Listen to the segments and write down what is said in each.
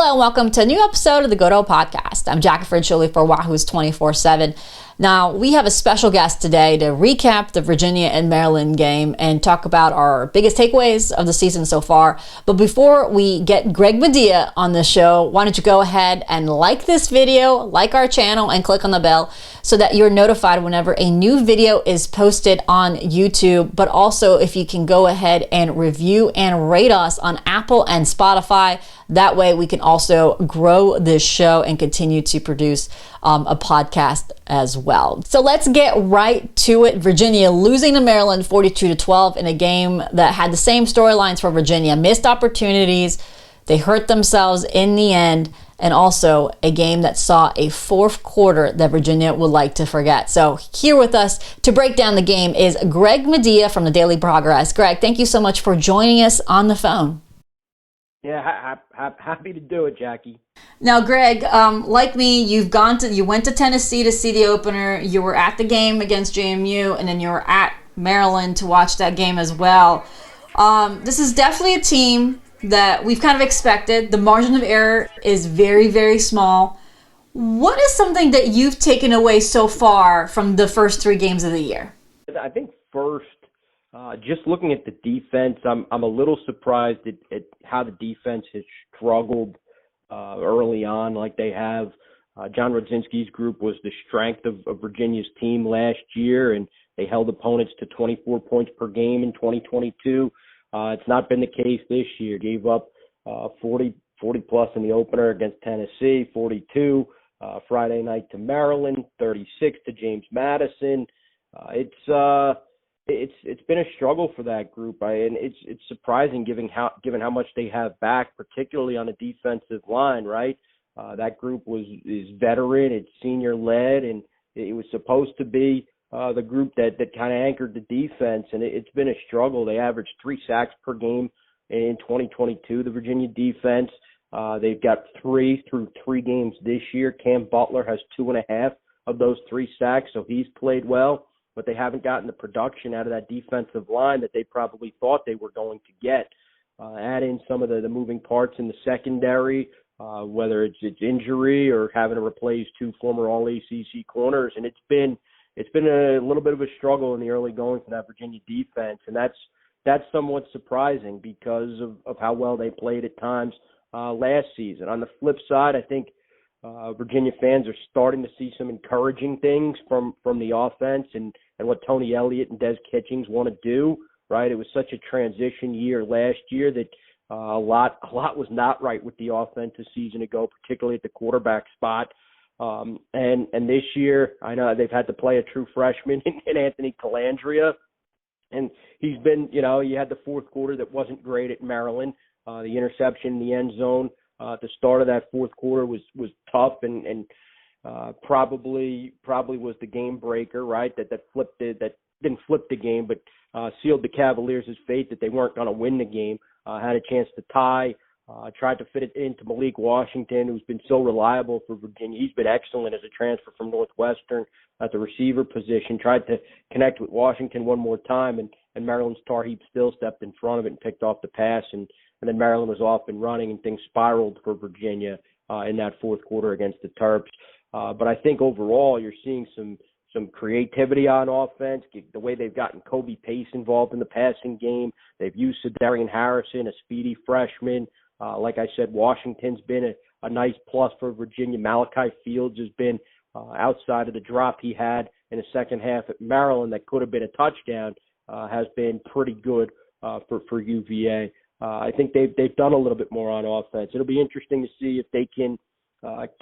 Hello and welcome to a new episode of the Go podcast. I'm Jacquie Franciulli for Wahoo's 24/7. Now, we have a special guest today to recap the Virginia and Maryland game and talk about our biggest takeaways of the season so far. But before we get Greg Madia on the show, why don't you go ahead and like this video, like our channel, and click on the bell so that you're notified whenever a new video is posted on YouTube. But also, if you can go ahead and review and rate us on Apple and Spotify. That way we can also grow this show and continue to produce a podcast as well. So let's get right to it. Virginia losing to Maryland 42-12 in a game that had the same storylines for Virginia. Missed opportunities, they hurt themselves in the end, and also a game that saw a fourth quarter that Virginia would like to forget. So here with us to break down the game is Greg Madia from the Daily Progress. Greg, thank you so much for joining us on the phone. Yeah, happy to do it, Jackie. Now, Greg, like me, you went to Tennessee to see the opener. You were at the game against JMU, and then you were at Maryland to watch that game as well. This is definitely a team that we've kind of expected. The margin of error is very, very small. What is something that you've taken away so far from the first three games of the year? I think first, just looking at the defense, I'm a little surprised at how the defense has struggled early on like they have. John Rodzinski's group was the strength of Virginia's team last year, and they held opponents to 24 points per game in 2022. It's not been the case this year. Gave up 40 plus in the opener against Tennessee, 42 Friday night to Maryland, 36 to James Madison. It's been a struggle for that group, and it's surprising given how much they have back, particularly on the defensive line. Right, that group is veteran, it's senior led, and it was supposed to be the group that kind of anchored the defense, and it's been a struggle. They averaged 3 sacks per game in 2022. The Virginia defense, they've got 3 through 3 games this year. Cam Butler has 2.5 of those 3 sacks, so he's played well. But they haven't gotten the production out of that defensive line that they probably thought they were going to get. Add in some of the moving parts in the secondary, whether it's injury or having to replace 2 former All-ACC corners, and it's been a little bit of a struggle in the early going for that Virginia defense, and that's somewhat surprising because of how well they played at times last season. On the flip side, I think Virginia fans are starting to see some encouraging things from the offense and what Tony Elliott and Des Kitchings want to do, right? It was such a transition year last year that a lot was not right with the offense a season ago, particularly at the quarterback spot. And this year, I know they've had to play a true freshman in Anthony Calandria, and he's been, he had the fourth quarter that wasn't great at Maryland. The interception in the end zone at the start of that fourth quarter was tough and probably was the game breaker, right? That didn't flip the game, but sealed the Cavaliers' fate that they weren't going to win the game. Had a chance to tie. Tried to fit it into Malik Washington, who's been so reliable for Virginia. He's been excellent as a transfer from Northwestern at the receiver position. Tried to connect with Washington one more time, and Maryland's Tar Heap still stepped in front of it and picked off the pass, and then Maryland was off and running, and things spiraled for Virginia in that fourth quarter against the Terps. But I think overall you're seeing some creativity on offense, the way they've gotten Kobe Pace involved in the passing game. They've used Darian Harrison, a speedy freshman. Like I said, Washington's been a nice plus for Virginia. Malachi Fields has been, outside of the drop he had in the second half at Maryland that could have been a touchdown, has been pretty good for UVA. I think they've done a little bit more on offense. It'll be interesting to see if they can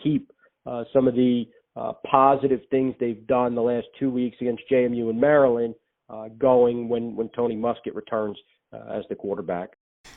keep some of the positive things they've done the last 2 weeks against JMU and Maryland going when Tony Muskett returns as the quarterback.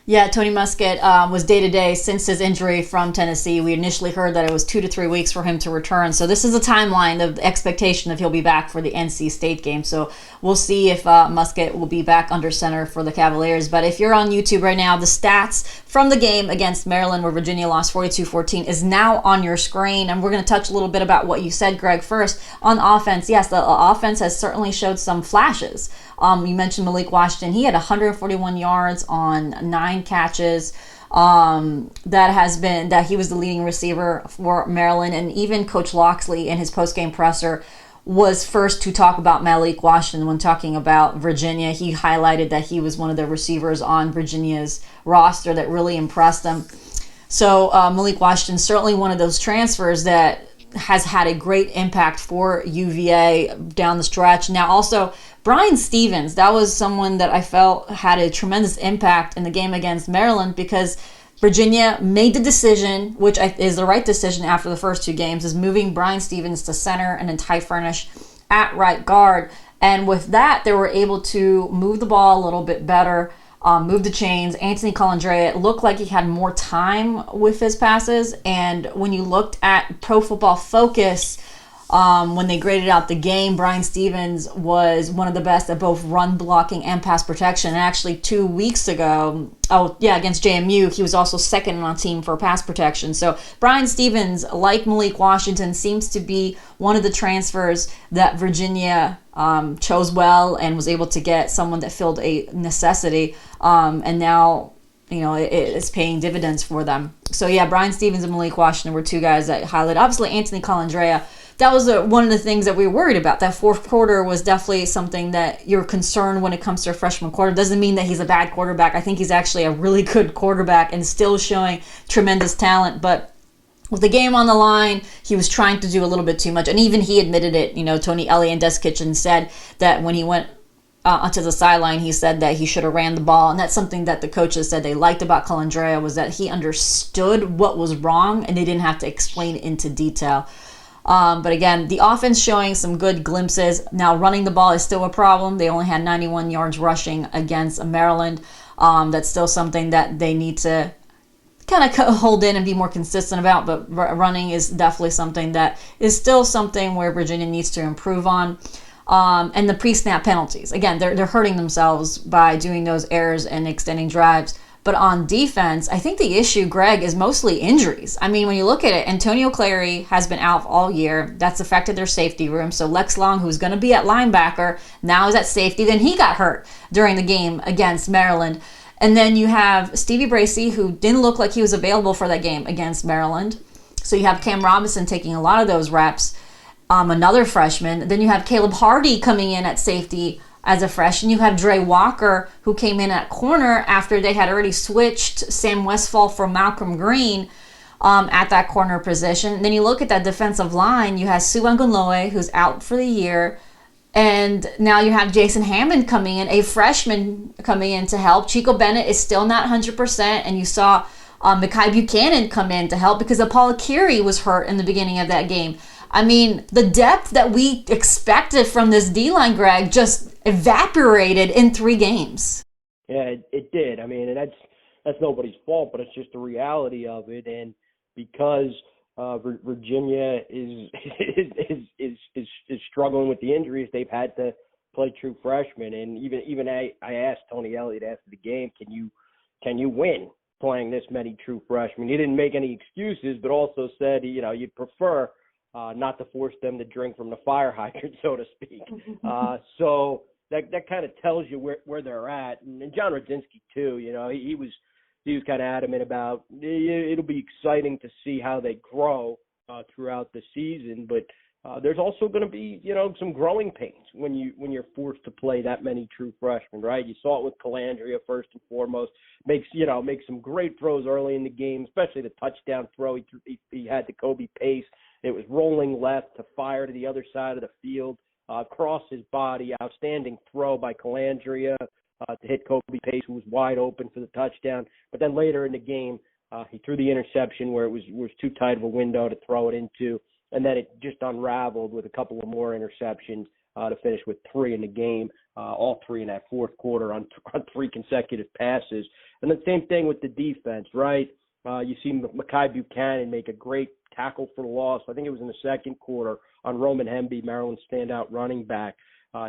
Yeah, Tony Muskett was day-to-day since his injury from Tennessee. We initially heard that it was 2 to 3 weeks for him to return. So this is a timeline of the expectation of he'll be back for the NC State game. So we'll see if Muskett will be back under center for the Cavaliers. But if you're on YouTube right now, the stats from the game against Maryland where Virginia lost 42-14 is now on your screen. And we're going to touch a little bit about what you said, Greg. First, on offense, yes, the offense has certainly showed some flashes. You mentioned Malik Washington. He had 141 yards on 9 catches. that he was the leading receiver for Maryland. And even Coach Loxley in his post-game presser was first to talk about Malik Washington when talking about Virginia. He highlighted that he was one of the receivers on Virginia's roster that really impressed him. So Malik Washington, certainly one of those transfers that has had a great impact for UVA down the stretch. Now also, Brian Stevens, that was someone that I felt had a tremendous impact in the game against Maryland because Virginia made the decision, which is the right decision after the first two games, is moving Brian Stevens to center and then Ty Furnish at right guard. And with that, they were able to move the ball a little bit better, move the chains. Anthony Colandrea, it looked like he had more time with his passes. And when you looked at Pro Football Focus, when they graded out the game, Brian Stevens was one of the best at both run blocking and pass protection. And actually 2 weeks ago, against JMU, he was also second on team for pass protection. So Brian Stevens, like Malik Washington, seems to be one of the transfers that Virginia chose well and was able to get someone that filled a necessity. And now, it's paying dividends for them. So yeah, Brian Stevens and Malik Washington were two guys that highlighted. Obviously, Anthony Colandrea, that was one of the things that we were worried about. That fourth quarter was definitely something that you're concerned when it comes to a freshman quarter. Doesn't mean that he's a bad quarterback. I think he's actually a really good quarterback and still showing tremendous talent. But with the game on the line, he was trying to do a little bit too much. And even he admitted it. Tony Elliott and Des Kitchen said that when he went onto the sideline, he said that he should have ran the ball. And that's something that the coaches said they liked about Colandrea, was that he understood what was wrong and they didn't have to explain it into detail. But again, the offense showing some good glimpses. Now, running the ball is still a problem. They only had 91 yards rushing against Maryland. That's still something that they need to kind of hold in and be more consistent about. But running is definitely something that is still something where Virginia needs to improve on. And the pre-snap penalties. Again, they're hurting themselves by doing those errors and extending drives. But on defense, I think the issue, Greg, is mostly injuries. I mean, when you look at it, Antonio Clary has been out all year. That's affected their safety room. So Lex Long, who's going to be at linebacker, now is at safety. Then he got hurt during the game against Maryland. And then you have Stevie Bracey, who didn't look like he was available for that game against Maryland. So you have Cam Robinson taking a lot of those reps, another freshman. Then you have Caleb Hardy coming in at safety as a freshman. You have Dre Walker, who came in at corner after they had already switched Sam Westfall for Malcolm Green at that corner position. And then you look at that defensive line, you have Sue Angunloe, who's out for the year. And now you have Jason Hammond coming in, a freshman coming in to help. Chico Bennett is still not 100%. And you saw Mekhi Buchanan come in to help because Apollo Curie was hurt in the beginning of that game. I mean, the depth that we expected from this D-line, Greg, just evaporated in 3 games. Yeah, it did. I mean, and that's nobody's fault, but it's just the reality of it. And because Virginia is struggling with the injuries, they've had to play true freshmen. And even I asked Tony Elliott after the game, can you win playing this many true freshmen? He didn't make any excuses, but also said you'd prefer not to force them to drink from the fire hydrant, so to speak. So that kind of tells you where they're at. And John Radzinski too. He was kind of adamant about it'll be exciting to see how they grow throughout the season, but there's also going to be some growing pains when you're forced to play that many true freshmen, right? You saw it with Colandrea first and foremost. Makes some great throws early in the game, especially the touchdown throw he had to Kobe Pace. It was rolling left to fire to the other side of the field, across his body. Outstanding throw by Colandrea to hit Kobe Pace, who was wide open for the touchdown. But then later in the game, he threw the interception where it was too tight of a window to throw it into, and then it just unraveled with a couple of more interceptions to finish with 3 in the game, all 3 in that fourth quarter on 3 consecutive passes. And the same thing with the defense, right? You see Mekhi Buchanan make a great tackle for loss. I think it was in the second quarter on Roman Hemby, Maryland's standout running back.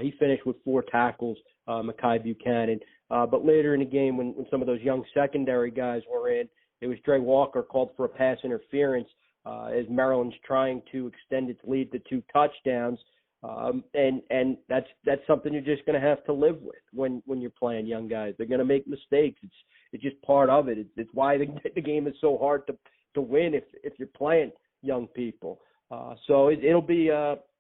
He finished with 4 tackles, Mekhi Buchanan. But later in the game, when some of those young secondary guys were in, it was Dre Walker called for a pass interference as Maryland's trying to extend its lead to 2 touchdowns. And that's something you're just going to have to live with when you're playing young guys. They're going to make mistakes. It's just part of it. It's why the game is so hard to win if you're playing young people. So it'll be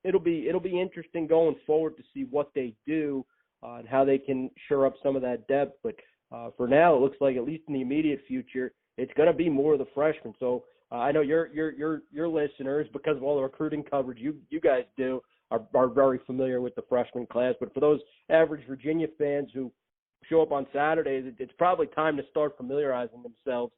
interesting going forward to see what they do and how they can shore up some of that depth. But for now, it looks like, at least in the immediate future, it's going to be more of the freshmen. So I know your listeners, because of all the recruiting coverage you guys do, are very familiar with the freshman class. But for those average Virginia fans who show up on Saturdays, it's probably time to start familiarizing themselves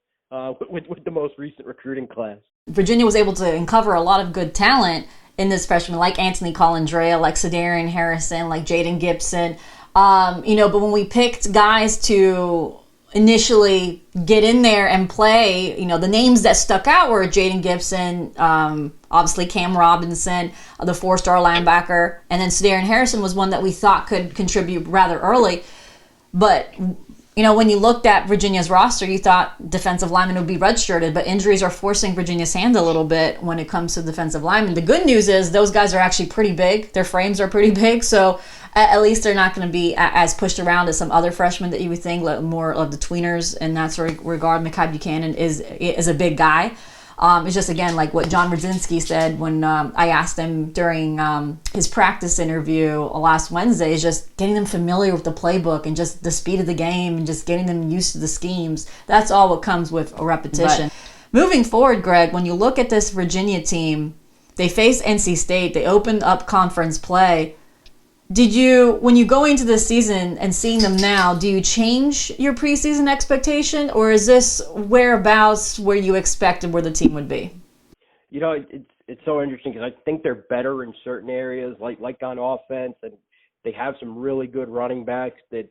with the most recent recruiting class. Virginia was able to uncover a lot of good talent in this freshman, like Anthony Colandrea, like Sedarian Harrison, like Jaden Gibson. But when we picked guys to initially get in there and play, the names that stuck out were Jaden Gibson, obviously Cam Robinson, the 4-star linebacker, and then Sedarian Harrison was one that we thought could contribute rather early. But when you looked at Virginia's roster, you thought defensive linemen would be redshirted, but injuries are forcing Virginia's hand a little bit when it comes to defensive linemen. The good news is those guys are actually pretty big. Their frames are pretty big, so at least they're not going to be as pushed around as some other freshmen that you would think, like more of the tweeners in that sort of regard. Mekhi Buchanan is a big guy. It's just, again, like what John Radzinski said when I asked him during his practice interview last Wednesday, is just getting them familiar with the playbook and just the speed of the game and just getting them used to the schemes. That's all what comes with a repetition. Right. Moving forward, Greg, when you look at this Virginia team, they faced NC State. They opened up conference play. When you go into this season and seeing them now, do you change your preseason expectation, or is this whereabouts where you expected where the team would be? It's so interesting because I think they're better in certain areas, like on offense, and they have some really good running backs that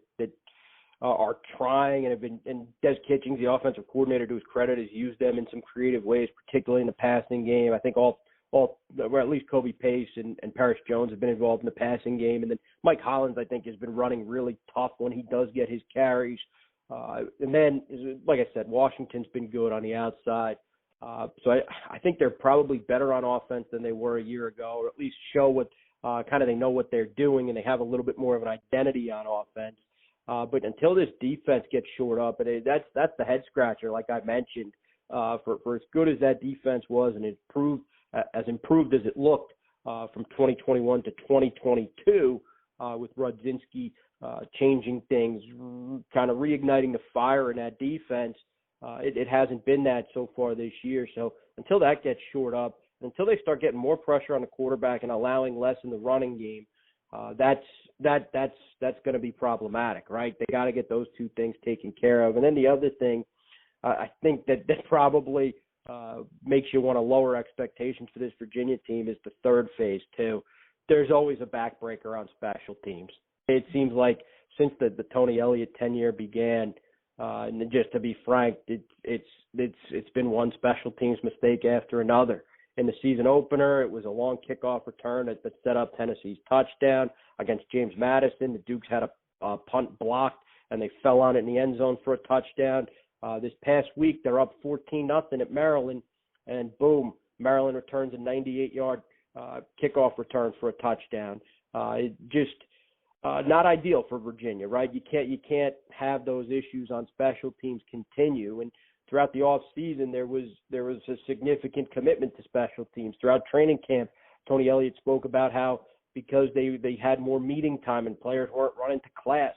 are trying and have been. And Des Kitchings, the offensive coordinator, to his credit, has used them in some creative ways, particularly in the passing game. I think at least Kobe Pace and Parrish Jones have been involved in the passing game. And then Mike Hollins, I think, has been running really tough when he does get his carries. And then, like I said, Washington's been good on the outside. So I think they're probably better on offense than they were a year ago, or at least show what they know what they're doing, and they have a little bit more of an identity on offense. But until this defense gets shored up, and that's the head scratcher, like I mentioned, for as good as that defense was and as improved as it looked from 2021 to 2022 with Radzinski changing things, kind of reigniting the fire in that defense. It hasn't been that so far this year. So until that gets shored up, until they start getting more pressure on the quarterback and allowing less in the running game, that's going to be problematic, right? They got to get those two things taken care of. And then the other thing, I think that probably makes you want to lower expectations for this Virginia team is the third phase too. There's always a backbreaker on special teams. It seems like since the Tony Elliott tenure began, and just to be frank, it's been one special teams mistake after another. In the season opener, it was a long kickoff return that set up Tennessee's touchdown against James Madison. The Dukes had a punt blocked, and they fell on it in the end zone for a touchdown. This past week, they're up 14-0 at Maryland, and boom, Maryland returns a 98-yard kickoff return for a touchdown. Not ideal for Virginia, right? You can't have those issues on special teams continue. And throughout the off season, there was a significant commitment to special teams. Throughout training camp, Tony Elliott spoke about how because they had more meeting time and players weren't running to class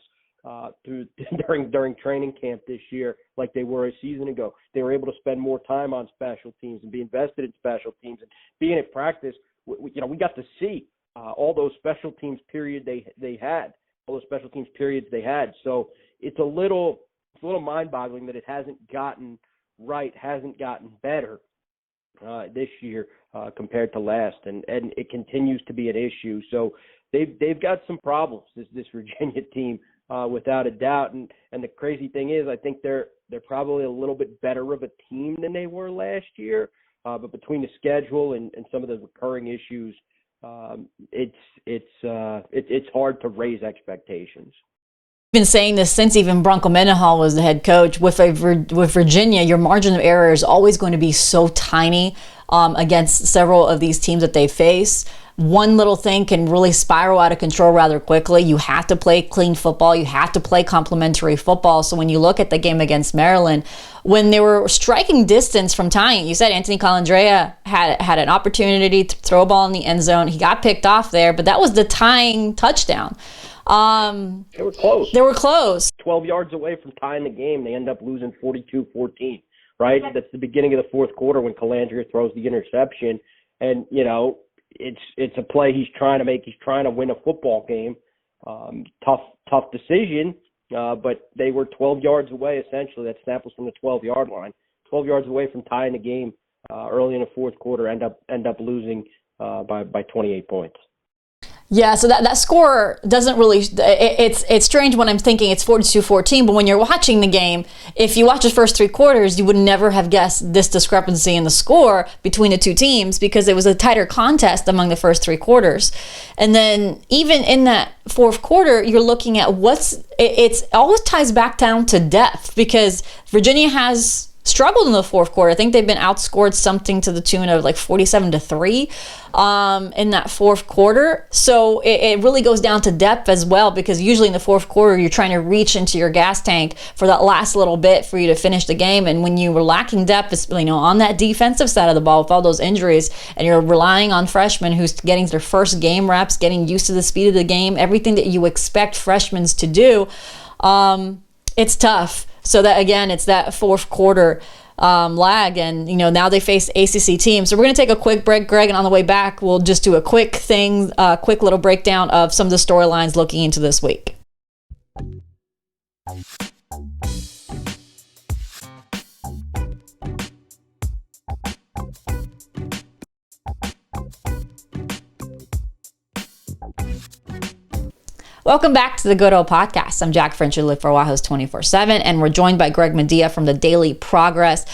during training camp this year like they were a season ago. They were able to spend more time on special teams and be invested in special teams. And being at practice, we got to see all those special teams periods they had. So it's a little mind-boggling that it hasn't gotten right, hasn't gotten better this year compared to last, and it continues to be an issue. So they've got some problems, this Virginia team, without a doubt. And the crazy thing is, I think they're probably a little bit better of a team than they were last year. But between the schedule and some of the recurring issues, it's hard to raise expectations. Been saying this since even Bronco Mendenhall was the head coach. With Virginia, your margin of error is always going to be so tiny against several of these teams that they face. one little thing can really spiral out of control rather quickly. You have to play clean football. You have to play complementary football. So when you look at the game against Maryland, when they were striking distance from tying, you said Anthony Colandrea had an opportunity to throw a ball in the end zone. He got picked off there, but that was the tying touchdown. They were close. They were close. 12 yards away from tying the game. They end up losing 42-14, right? That's the beginning of the fourth quarter when Colandrea throws the interception. And, it's a play he's trying to make. He's trying to win a football game. Tough decision, but they were 12 yards away, essentially. That snap was from the 12-yard line. 12 yards away from tying the game early in the fourth quarter, end up losing by 28 points. Yeah, so that score doesn't really, it's strange when I'm thinking it's 42-14, but when you're watching the game, if you watch the first three quarters, you would never have guessed this discrepancy in the score between the two teams because it was a tighter contest among the first three quarters. And then even in that fourth quarter, you're looking at it always ties back down to depth because Virginia has struggled in the fourth quarter. I think they've been outscored something to the tune of like 47-3 in that fourth quarter. So it really goes down to depth as well because usually in the fourth quarter you're trying to reach into your gas tank for that last little bit for you to finish the game. And when you were lacking depth, on that defensive side of the ball with all those injuries, and you're relying on freshmen who's getting their first game reps, getting used to the speed of the game, everything that you expect freshmen to do, it's tough. So that, again, it's that fourth quarter lag. And, now they face ACC teams. So we're going to take a quick break, Greg. And on the way back, we'll just do a quick little breakdown of some of the storylines looking into this week. Welcome back to the Good Old Podcast. I'm Jacquie Franciulli for Wahoo's 24/7, and we're joined by Greg Madia from the Daily Progress.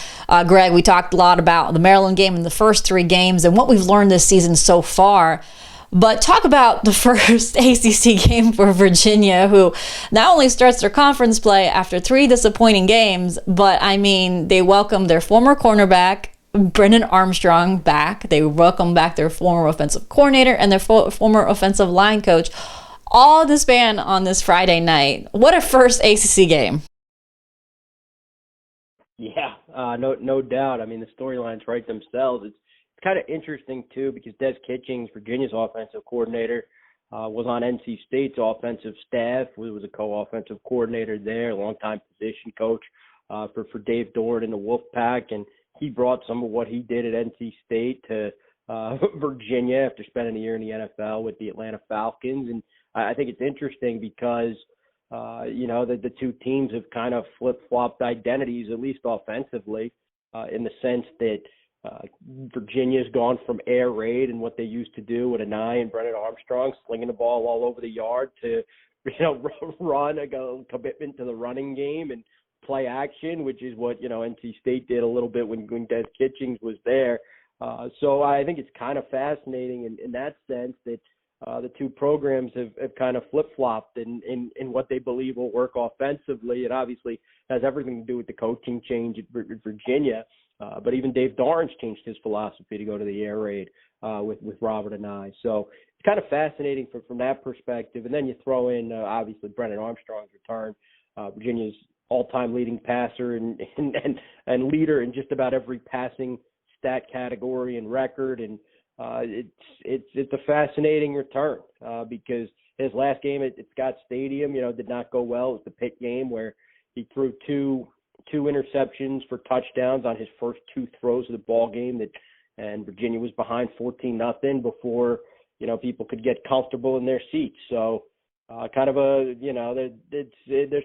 Greg, we talked a lot about the Maryland game and the first three games and what we've learned this season so far. But talk about the first ACC game for Virginia, who not only starts their conference play after three disappointing games, but, they welcome their former cornerback, Brennan Armstrong, back. They welcome back their former offensive coordinator and their former offensive line coach. All disband on this Friday night. What a first ACC game. Yeah, no doubt. The storylines write themselves. It's kind of interesting, too, because Des Kitchings, Virginia's offensive coordinator, was on NC State's offensive staff. He was a co-offensive coordinator there, longtime position coach for Dave Doran in the Wolfpack. And he brought some of what he did at NC State to Virginia after spending a year in the NFL with the Atlanta Falcons. And I think it's interesting because, the two teams have kind of flip-flopped identities, at least offensively, in the sense that Virginia's gone from air raid and what they used to do with Anai and Brennan Armstrong, slinging the ball all over the yard, to, run a commitment to the running game and play action, which is what, NC State did a little bit when Des Kitchings was there. So I think it's kind of fascinating in that sense that the two programs have kind of flip-flopped in what they believe will work offensively. It obviously has everything to do with the coaching change at Virginia. But even Dave Doran's changed his philosophy to go to the air raid with Robert and I. So it's kind of fascinating from that perspective. And then you throw in, obviously, Brennan Armstrong's return, Virginia's all-time leading passer and leader in just about every passing stat category and record. And it's a fascinating return because his last game at Scott Stadium, did not go well. It was the Pitt game where he threw two interceptions for touchdowns on his first two throws of the ball game, and Virginia was behind 14-0 before people could get comfortable in their seats. So there's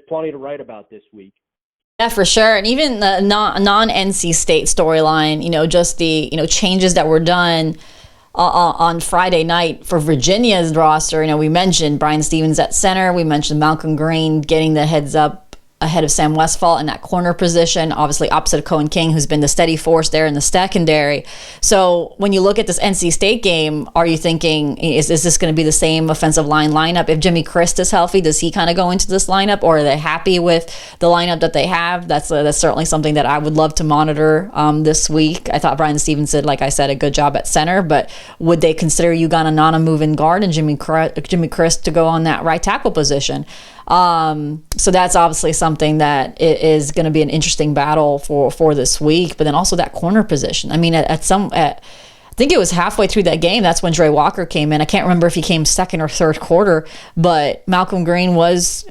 plenty to write about this week. Yeah, for sure. And even the non-NC State storyline, just the changes that were done on Friday night for Virginia's roster. We mentioned Brian Stevens at center. We mentioned Malcolm Green getting the heads up ahead of Sam Westfall in that corner position, obviously opposite of Cohen King, who's been the steady force there in the secondary. So when you look at this NC State game, are you thinking, is this going to be the same offensive line lineup? If Jimmy Christ is healthy, does he kind of go into this lineup, or are they happy with the lineup that they have? That's certainly something that I would love to monitor this week. I thought Brian Stevens did, like I said, a good job at center, but would they consider Ugonna Nana moving guard and Jimmy Christ to go on that right tackle position? So that's obviously something that is going to be an interesting battle for this week. But then also that corner position. I mean, I think it was halfway through that game, that's when Dre Walker came in. I can't remember if he came second or third quarter, but Malcolm Green was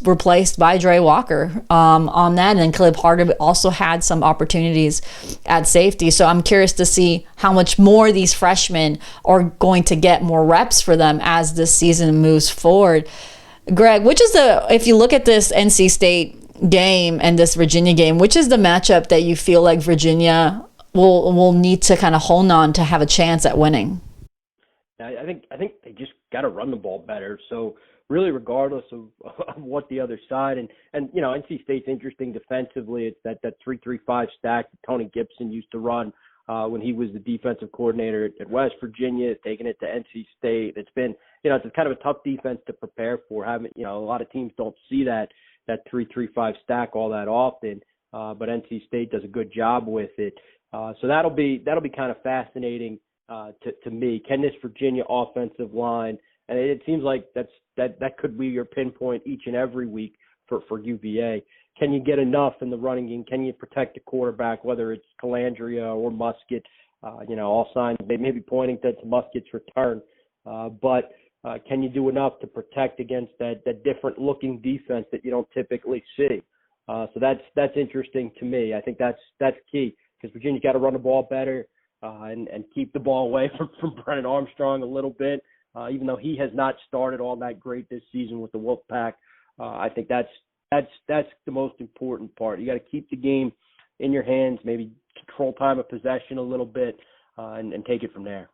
replaced by Dre Walker on that. And then Caleb Harder also had some opportunities at safety. So I'm curious to see how much more these freshmen are going to get more reps for them as this season moves forward. Greg, if you look at this NC State game and this Virginia game, which is the matchup that you feel like Virginia will need to kind of hold on to have a chance at winning? I think they just got to run the ball better. So really, regardless of what the other side and NC State's interesting defensively. It's that 3-3-5 stack that Tony Gibson used to run when he was the defensive coordinator at West Virginia, taking it to NC State. It's been it's kind of a tough defense to prepare for. A lot of teams don't see that 3-3-5 stack all that often, but NC State does a good job with it. So that'll be kind of fascinating to me. Can this Virginia offensive line, and it seems like that could be your pinpoint each and every week for UVA. Can you get enough in the running game? Can you protect the quarterback, whether it's Calandria or Musket? All signs they may be pointing to Musket's return, but can you do enough to protect against that different looking defense that you don't typically see? So that's interesting to me. I think that's key, because Virginia's got to run the ball better and keep the ball away from Brennan Armstrong a little bit, even though he has not started all that great this season with the Wolfpack. I think that's the most important part. You got to keep the game in your hands, maybe control time of possession a little bit, and take it from there.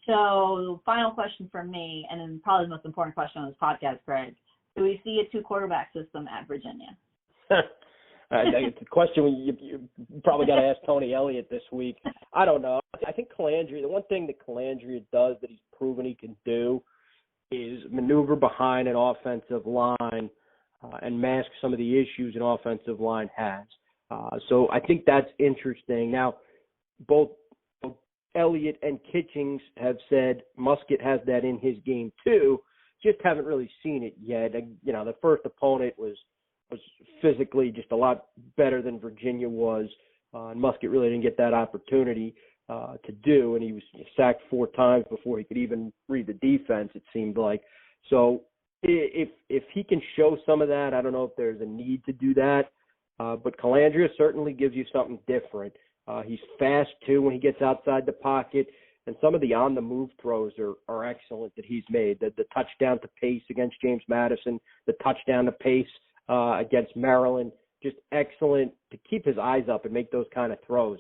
So, final question from me, and then probably the most important question on this podcast, Greg. Do we see a 2-quarterback system at Virginia? It's a question you probably got to ask Tony Elliott this week. I don't know. I think Calandria, the one thing that Calandria does that he's proven he can do is maneuver behind an offensive line and mask some of the issues an offensive line has. So I think that's interesting. Now, both Elliott and Kitchings have said Musket has that in his game too, just haven't really seen it yet. The first opponent was physically just a lot better than Virginia was, and Musket really didn't get that opportunity to do, and he was sacked 4 times before he could even read the defense, it seemed like. So if he can show some of that, I don't know if there's a need to do that, but Calandria certainly gives you something different. He's fast, too, when he gets outside the pocket, and some of the on-the-move throws are excellent that he's made. The touchdown to pace against James Madison, the touchdown to pace against Maryland, just excellent to keep his eyes up and make those kind of throws.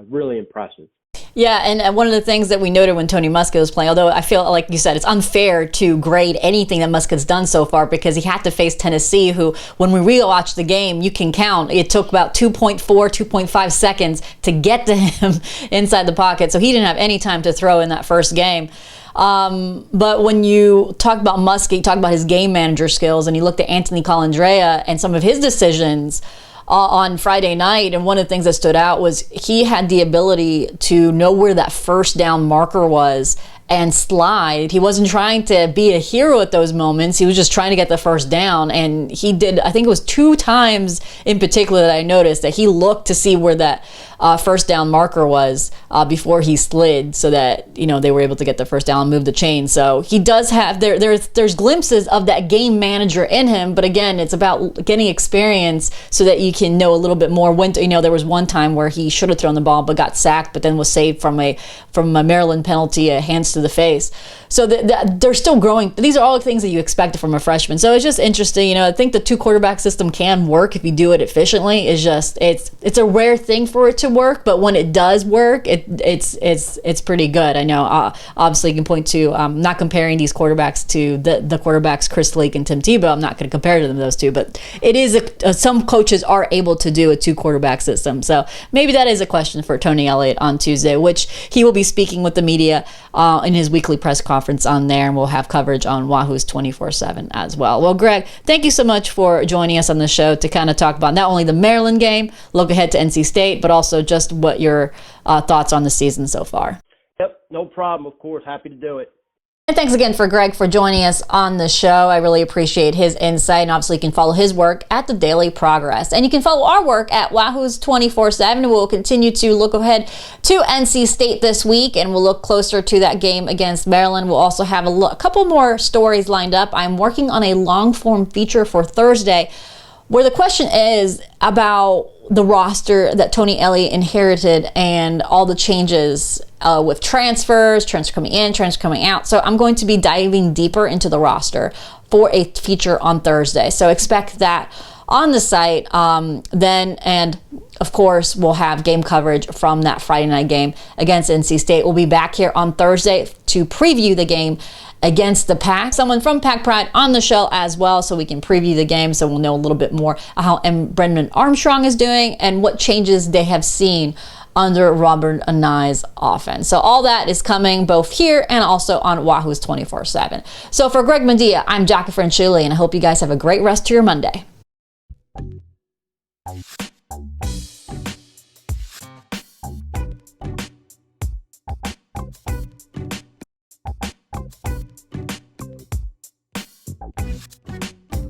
Really impressive. Yeah, and one of the things that we noted when Tony Musket was playing, although I feel like you said it's unfair to grade anything that Musket's done so far, because he had to face Tennessee, who, when we rewatch the game, you can count, it took about 2.5 seconds to get to him inside the pocket. So he didn't have any time to throw in that first game. But when you talk about Musket, you talk about his game manager skills, and you looked at Anthony Calandrea and some of his decisions on Friday night, and one of the things that stood out was he had the ability to know where that first down marker was and slide. He wasn't trying to be a hero at those moments. He was just trying to get the first down, and he did, I think it was 2 times in particular that I noticed that he looked to see where that first down marker was before he slid, so that they were able to get the first down and move the chain. So he does have there's glimpses of that game manager in him, but again, it's about getting experience so that you can know a little bit more when there was one time where he should have thrown the ball but got sacked, but then was saved from a Maryland penalty, a hands to to the face. So they're still growing. These are all things that you expect from a freshman. So it's just interesting. I think the 2 quarterback system can work if you do it efficiently. It's a rare thing for it to work, but when it does work, it's pretty good. I know obviously you can point to not comparing these quarterbacks to the quarterbacks Chris Leak and Tim Tebow. I'm not going to compare to them those two, but it is some coaches are able to do a 2 quarterback system. So maybe that is a question for Tony Elliott on Tuesday, which he will be speaking with the media in his weekly press conference on there, and we'll have coverage on Wahoo's 24/7 as well. Well, Greg, thank you so much for joining us on the show to kind of talk about not only the Maryland game, look ahead to NC State, but also just what your thoughts on the season so far. Yep, no problem. Of course, happy to do it. And thanks again for Greg for joining us on the show. I really appreciate his insight. And obviously, you can follow his work at the Daily Progress. And you can follow our work at Wahoo's 24/7. We'll continue to look ahead to NC State this week, and we'll look closer to that game against Maryland. We'll also have a couple more stories lined up. I'm working on a long-form feature for Thursday where the question is about the roster that Tony Elliott inherited and all the changes with transfers coming in, transfers coming out. So I'm going to be diving deeper into the roster for a feature on Thursday. So expect that on the site then. And of course, we'll have game coverage from that Friday night game against NC State. We'll be back here on Thursday to preview the game against the Pack. Someone from Pack Pride on the show as well, so we can preview the game, so we'll know a little bit more how Brendan Armstrong is doing and what changes they have seen under Robert Anai's offense. So all that is coming both here and also on Wahoo's 24/7. So for Greg Madia, I'm Jacquie Franciulli, and I hope you guys have a great rest of your Monday.